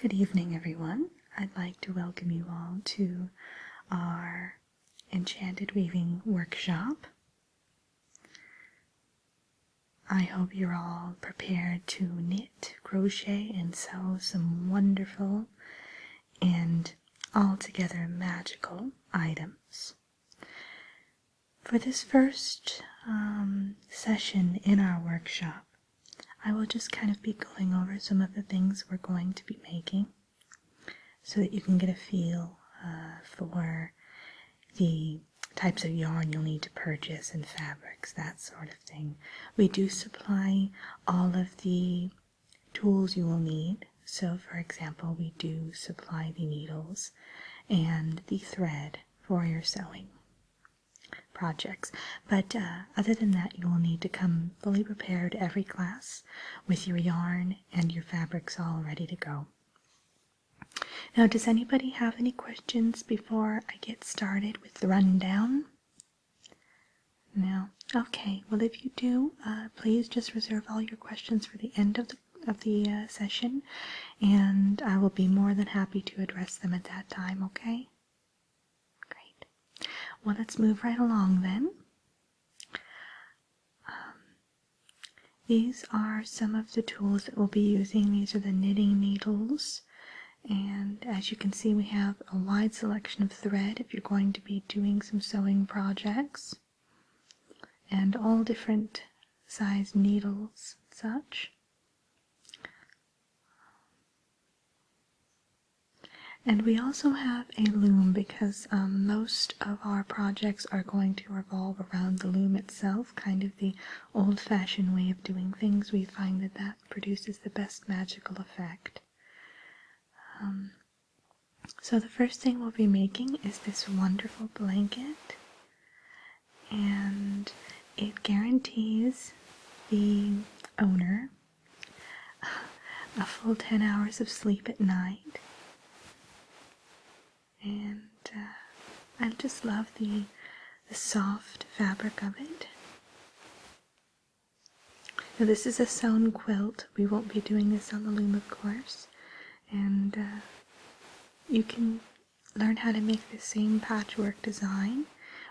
Good evening, everyone. I'd like to welcome you all to our Enchanted Weaving workshop. I hope you're all prepared to knit, crochet, and sew some wonderful and altogether magical items. For this first session in our workshop, I will just kind of be going over some of the things we're going to be making so that you can get a feel for the types of yarn you'll need to purchase and fabrics, that sort of thing. We do supply all of the tools you will need. So, for example, we do supply the needles and the thread for your sewing projects. But other than that, you will need to come fully prepared to every class with your yarn and your fabrics all ready to go. Now, does anybody have any questions before I get started with the rundown? No? Okay. Well, if you do, please just reserve all your questions for the end of the session, and I will be more than happy to address them at that time, okay? Great. Well, let's move right along then. These are some of the tools that we'll be using. These are the knitting needles. And as you can see, we have a wide selection of thread if you're going to be doing some sewing projects, and all different size needles and such. And we also have a loom because most of our projects are going to revolve around the loom itself, kind of the old-fashioned way of doing things. We find that that produces the best magical effect. So the first thing we'll be making is this wonderful blanket, and it guarantees the owner a full 10 hours of sleep at night. And I just love the soft fabric of it. Now, this is a sewn quilt. We won't be doing this on the loom, of course. And you can learn how to make the same patchwork design.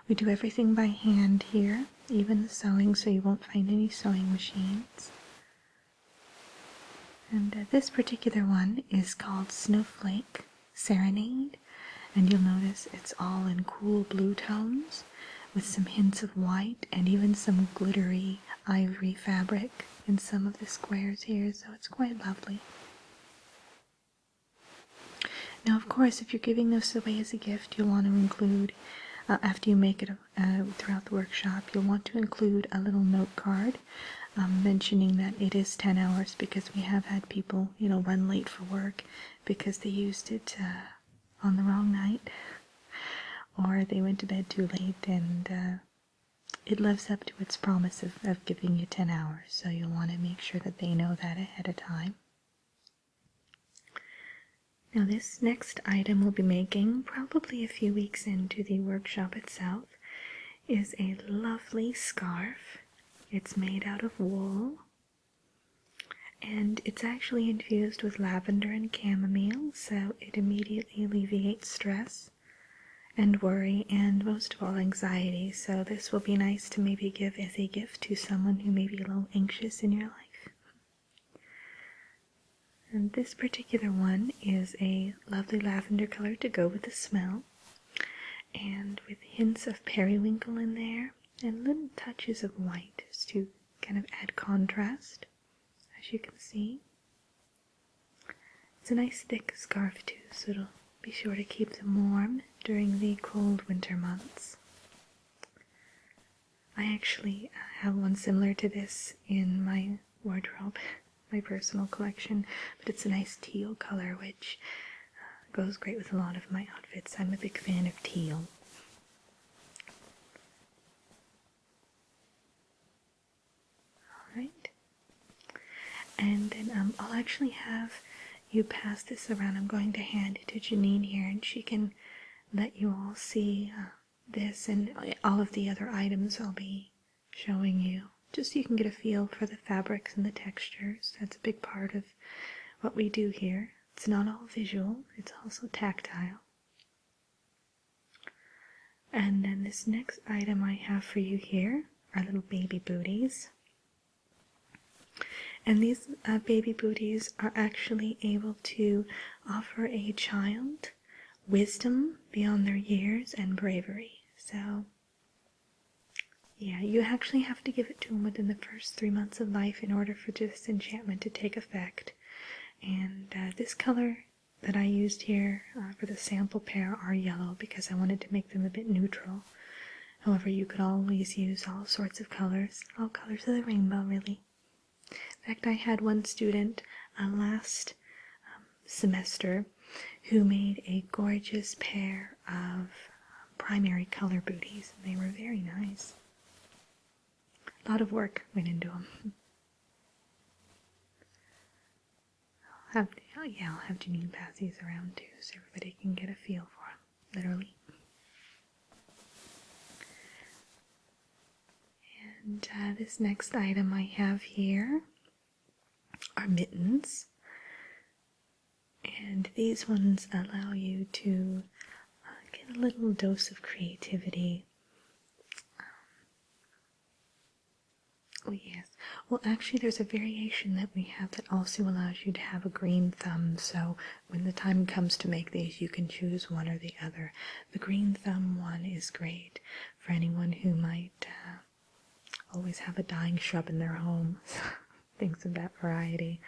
We do everything by hand here, even the sewing, so you won't find any sewing machines. And this particular one is called Snowflake Serenade, and you'll notice it's all in cool blue tones with some hints of white and even some glittery ivory fabric in some of the squares here, so it's quite lovely. Now, of course, if you're giving this away as a gift, you'll want to include, after you make it throughout the workshop, you'll want to include a little note card mentioning that it is 10 hours, because we have had people, run late for work because they used it on the wrong night, or they went to bed too late, and it lives up to its promise of giving you 10 hours, so you'll want to make sure that they know that ahead of time. Now, this next item we'll be making, probably a few weeks into the workshop itself, is a lovely scarf. It's made out of wool, and it's actually infused with lavender and chamomile, so it immediately alleviates stress and worry, and most of all anxiety. So this will be nice to maybe give as a gift to someone who may be a little anxious in your life. And this particular one is a lovely lavender color to go with the smell, and with hints of periwinkle in there and little touches of white just to kind of add contrast, as you can see. It's a nice thick scarf too, so it'll be sure to keep them warm during the cold winter months. I actually have one similar to this in my wardrobe, my personal collection, but it's a nice teal color, which goes great with a lot of my outfits. I'm a big fan of teal. Alright. And then I'll actually have you pass this around. I'm going to hand it to Janine here, and she can let you all see this and all of the other items I'll be showing you, just so you can get a feel for the fabrics and the textures. That's a big part of what we do here. it's not all visual, it's also tactile. And then this next item I have for you here are little baby booties. And these baby booties are actually able to offer a child wisdom beyond their years and bravery. So, yeah, you actually have to give it to them within the first 3 months of life in order for this enchantment to take effect. And this color that I used here for the sample pair are yellow because I wanted to make them a bit neutral. However, you could always use all sorts of colors, all colors of the rainbow, really. In fact, I had one student last semester who made a gorgeous pair of primary color booties, and they were very nice. A lot of work went into them. I'll have Janine pass these around too, so everybody can get a feel for them, literally. And this next item I have here are mittens. And these ones allow you to get a little dose of creativity. Oh yes. Well, actually there's a variation that we have that also allows you to have a green thumb, so when the time comes to make these, you can choose one or the other. The green thumb one is great for anyone who might always have a dying shrub in their home, things of that variety.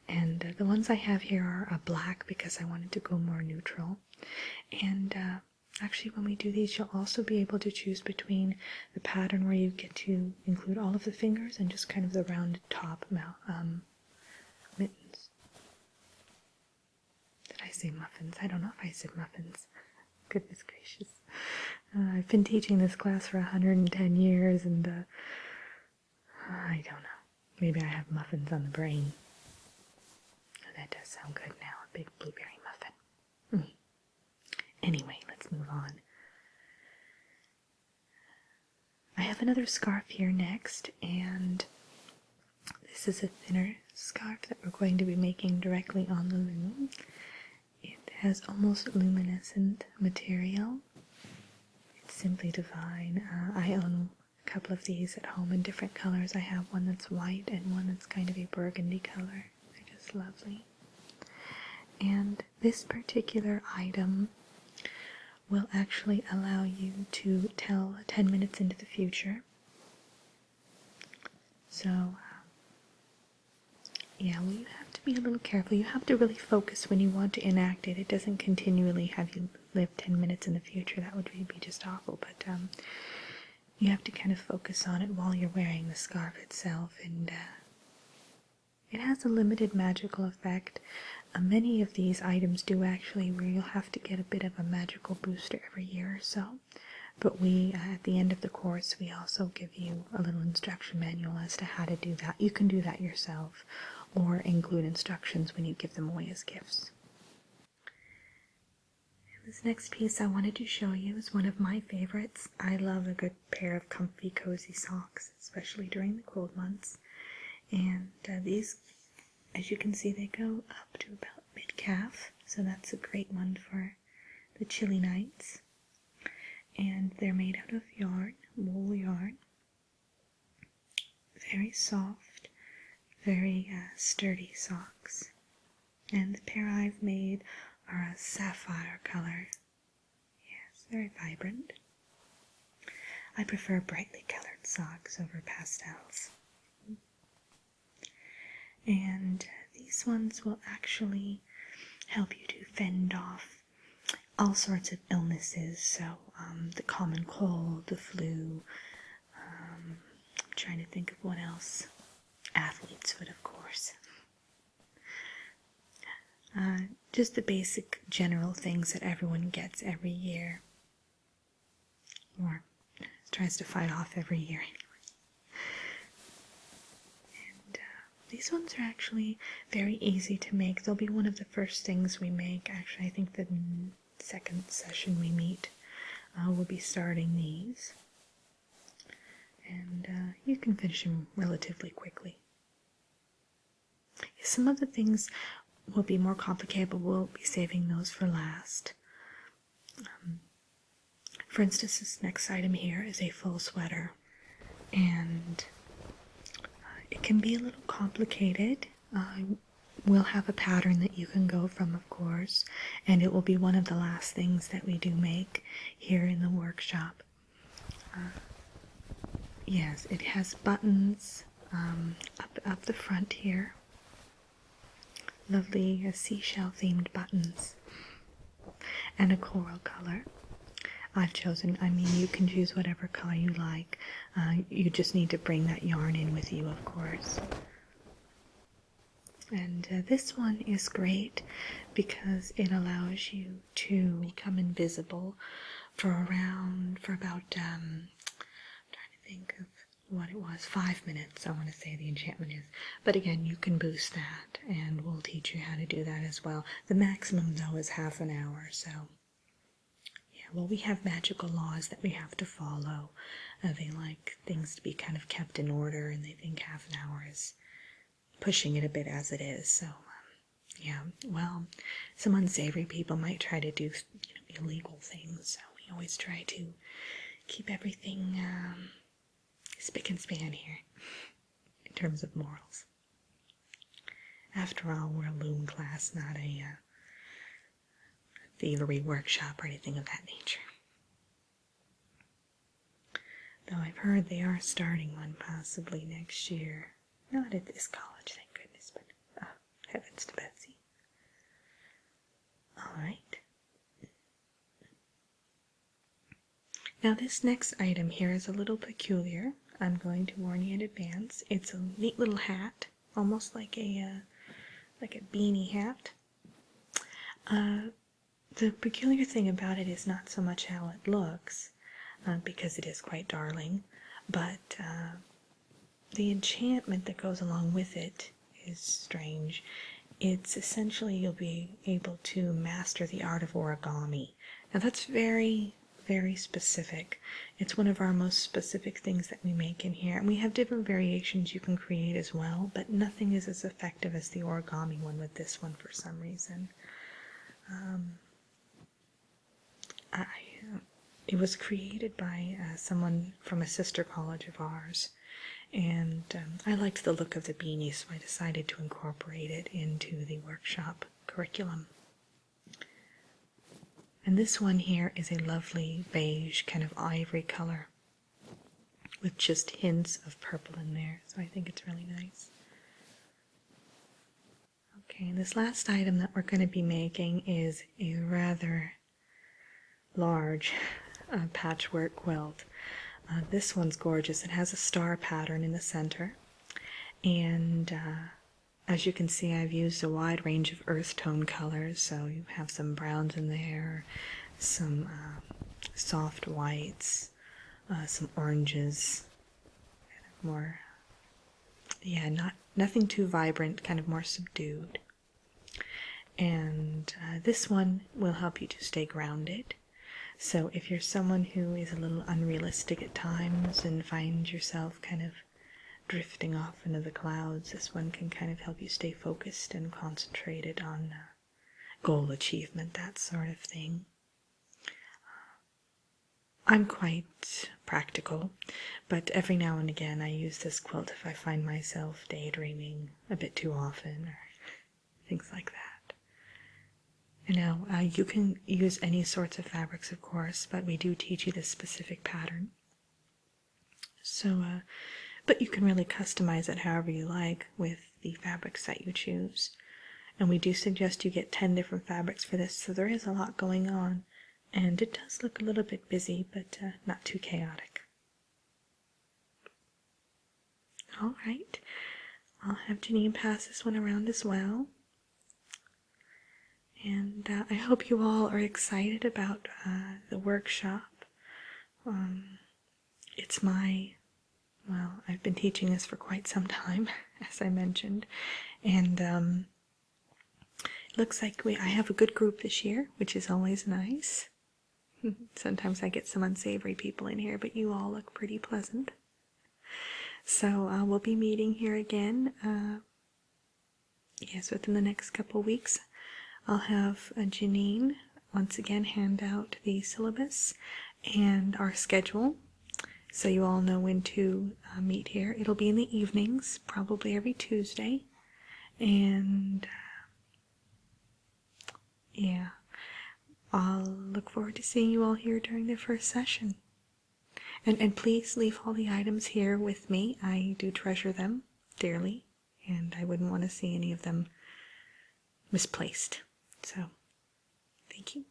And the ones I have here are black because I wanted to go more neutral. And actually when we do these, you'll also be able to choose between the pattern where you get to include all of the fingers and just kind of the rounded top mittens. Did I say muffins? I don't know if I said muffins. Goodness gracious. I've been teaching this class for 110 years and I don't know. Maybe I have muffins on the brain. Oh, that does sound good now, a big blueberry muffin. Anyway, let's move on. I have another scarf here next, and this is a thinner scarf that we're going to be making directly on the loom. It has almost luminescent material. It's simply divine. I own a couple of these at home in different colors. I have one that's white and one that's kind of a burgundy color. They're just lovely. And this particular item will actually allow you to tell 10 minutes into the future. So, yeah, well, you have to be a little careful. You have to really focus when you want to enact it. It doesn't continually have you live 10 minutes in the future. That would be just awful. But you have to kind of focus on it while you're wearing the scarf itself. And it has a limited magical effect. Many of these items do actually where you'll have to get a bit of a magical booster every year or so. But we, at the end of the course, we also give you a little instruction manual as to how to do that. You can do that yourself or include instructions when you give them away as gifts. This next piece I wanted to show you is one of my favorites. I love a good pair of comfy, cozy socks, especially during the cold months. And these, as you can see, they go up to about mid-calf, so that's a great one for the chilly nights. And they're made out of yarn, wool yarn. Very soft, very sturdy socks. And the pair I've made are a sapphire color. Yes, very vibrant. I prefer brightly colored socks over pastels. And these ones will actually help you to fend off all sorts of illnesses, so the common cold, the flu, I'm trying to think of what else, athlete's foot, of course. Just the basic general things that everyone gets every year, or tries to fight off every year. These ones are actually very easy to make. They'll be one of the first things we make. Actually, I think the second session we meet, we'll be starting these. And you can finish them relatively quickly. Some of the things will be more complicated, but we'll be saving those for last. For instance, this next item here is a full sweater, and it can be a little complicated. We'll have a pattern that you can go from, of course, and it will be one of the last things that we do make here in the workshop. Yes, it has buttons up the front here. Lovely seashell themed buttons and a coral color. I've chosen, you can choose whatever color you like. You just need to bring that yarn in with you, of course. And this one is great because it allows you to become invisible for about, I'm trying to think of what it was, 5 minutes, I want to say the enchantment is. But again, you can boost that, and we'll teach you how to do that as well. The maximum, though, is half an hour, so yeah, well, we have magical laws that we have to follow. They like things to be kind of kept in order, and they think half an hour is pushing it a bit as it is. So yeah, well, some unsavory people might try to do illegal things, so we always try to keep everything spick and span here in terms of morals. After all, we're a loom class, not a thievery workshop or anything of that nature. Though I've heard they are starting one possibly next year. Not at this college, thank goodness, but heavens to Betsy. Alright. Now this next item here is a little peculiar. I'm going to warn you in advance. It's a neat little hat, almost like a beanie hat. The peculiar thing about it is not so much how it looks, because it is quite darling, but the enchantment that goes along with it is strange. It's essentially you'll be able to master the art of origami. Now that's very, very specific. It's one of our most specific things that we make in here. And we have different variations you can create as well, but nothing is as effective as the origami one with this one for some reason. It was created by someone from a sister college of ours. And I liked the look of the beanie, so I decided to incorporate it into the workshop curriculum. And this one here is a lovely beige, kind of ivory color with just hints of purple in there, so I think it's really nice. Okay, and this last item that we're going to be making is a rather large patchwork quilt. This one's gorgeous. It has a star pattern in the center, and as you can see, I've used a wide range of earth tone colors, so you have some browns in there, some soft whites, some oranges, kind of more, yeah, nothing too vibrant, kind of more subdued. And this one will help you to stay grounded. So if you're someone who is a little unrealistic at times and finds yourself kind of drifting off into the clouds, this one can kind of help you stay focused and concentrated on goal achievement, that sort of thing. I'm quite practical, but every now and again I use this quilt if I find myself daydreaming a bit too often or things like that. Now, you can use any sorts of fabrics, of course, but we do teach you this specific pattern. So, but you can really customize it however you like with the fabrics that you choose. And we do suggest you get 10 different fabrics for this, so there is a lot going on. And it does look a little bit busy, but not too chaotic. All right, I'll have Janine pass this one around as well. And I hope you all are excited about the workshop. It's well, I've been teaching this for quite some time, as I mentioned, and it looks like I have a good group this year, which is always nice. Sometimes I get some unsavory people in here, but you all look pretty pleasant. So we'll be meeting here again Yes, within the next couple weeks, I'll have Janine once again hand out the syllabus and our schedule, so you all know when to meet here. It'll be in the evenings, probably every Tuesday, and yeah, I'll look forward to seeing you all here during the first session. And please leave all the items here with me. I do treasure them dearly, and I wouldn't want to see any of them misplaced. So, thank you.